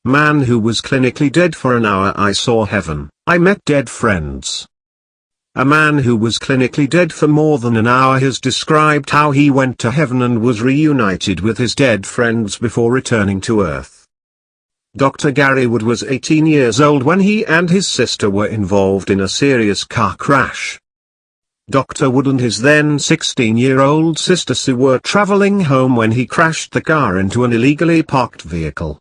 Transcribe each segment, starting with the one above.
Man who was clinically dead for an hour. I saw heaven. I met dead friends. A man who was clinically dead for more than an hour has described how he went to heaven and was reunited with his dead friends before returning to Earth. Dr. Gary Wood was 18 years old when he and his sister were involved in a serious car crash. Dr. Wood and his then 16-year-old sister Sue were traveling home when he crashed the car into an illegally parked vehicle.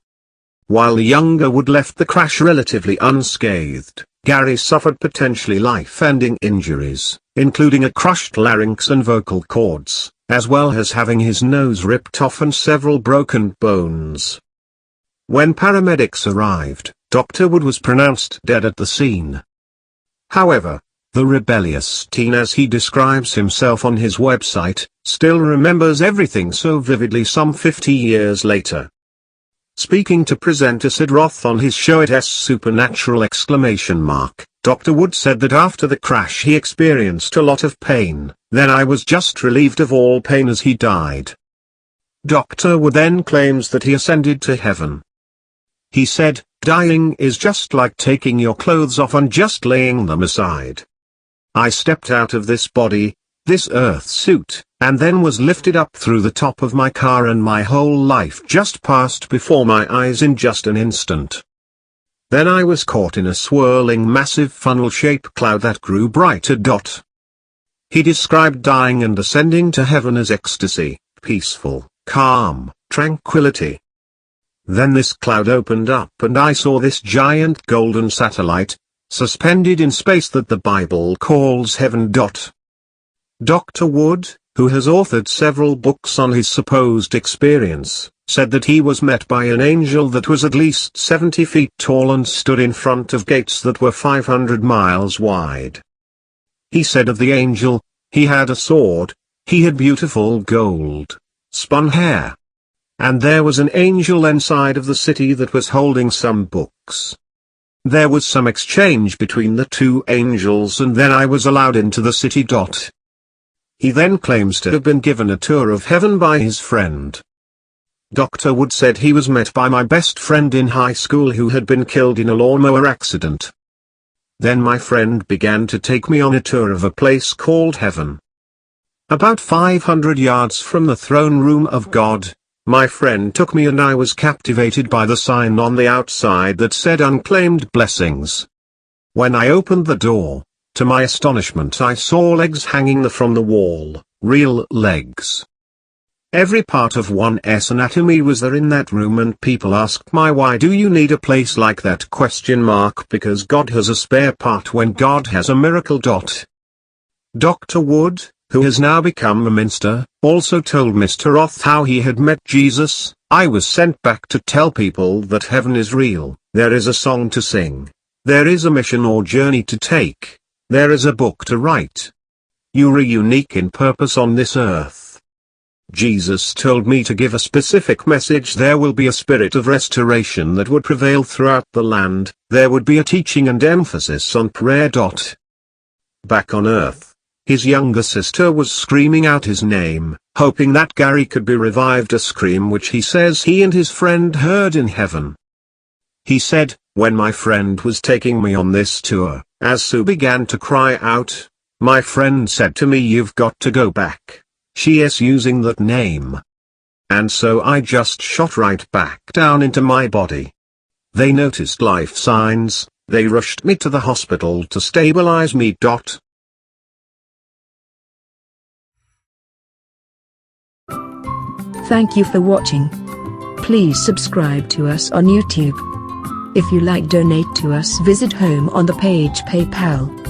While the younger Wood left the crash relatively unscathed, Gary suffered potentially life-ending injuries, including a crushed larynx and vocal cords, as well as having his nose ripped off and several broken bones. When paramedics arrived, Dr. Wood was pronounced dead at the scene. However, the rebellious teen, as he describes himself on his website, still remembers everything so vividly some 50 years later. Speaking to presenter Sid Roth on his show It's Supernatural! Dr. Wood said that after the crash he experienced a lot of pain, then I was just relieved of all pain as he died. Dr. Wood then claims that he ascended to heaven. He said, "Dying is just like taking your clothes off and just laying them aside. I stepped out of this body, this earth suit, and then was lifted up through the top of my car and my whole life just passed before my eyes in just an instant. Then I was caught in a swirling massive funnel-shaped cloud that grew brighter. He described dying and ascending to heaven as ecstasy, peaceful, calm, tranquility. Then this cloud opened up and I saw this giant golden satellite, suspended in space that the Bible calls heaven. Dr. Wood, who has authored several books on his supposed experience, said that he was met by an angel that was at least 70 feet tall and stood in front of gates that were 500 miles wide. He said of the angel, he had a sword, he had beautiful gold, spun hair. And there was an angel inside of the city that was holding some books. There was some exchange between the two angels and then I was allowed into the city. He then claims to have been given a tour of heaven by his friend. Dr. Wood said he was met by my best friend in high school who had been killed in a lawnmower accident. Then my friend began to take me on a tour of a place called heaven. About 500 yards from the throne room of God, my friend took me and I was captivated by the sign on the outside that said unclaimed blessings. When I opened the door, to my astonishment I saw legs hanging from the wall, real legs. Every part of one's anatomy was there in that room and people asked me, why do you need a place like that? Because God has a spare part when God has a miracle. Dr. Wood, who has now become a minister, also told Mr. Roth how he had met Jesus. I was sent back to tell people that heaven is real, there is a song to sing, there is a mission or journey to take, there is a book to write. You are unique in purpose on this earth. Jesus told me to give a specific message. There will be a spirit of restoration that would prevail throughout the land, there would be a teaching and emphasis on prayer. Back on earth, his younger sister was screaming out his name, hoping that Gary could be revived, a scream which he says he and his friend heard in heaven. He said, when my friend was taking me on this tour, as Sue began to cry out, my friend said to me, you've got to go back. She is using that name. And so I just shot right back down into my body. They noticed life signs, they rushed me to the hospital to stabilize me. Thank you for watching. Please subscribe to us on YouTube. If you like, donate to us, visit home on the page PayPal.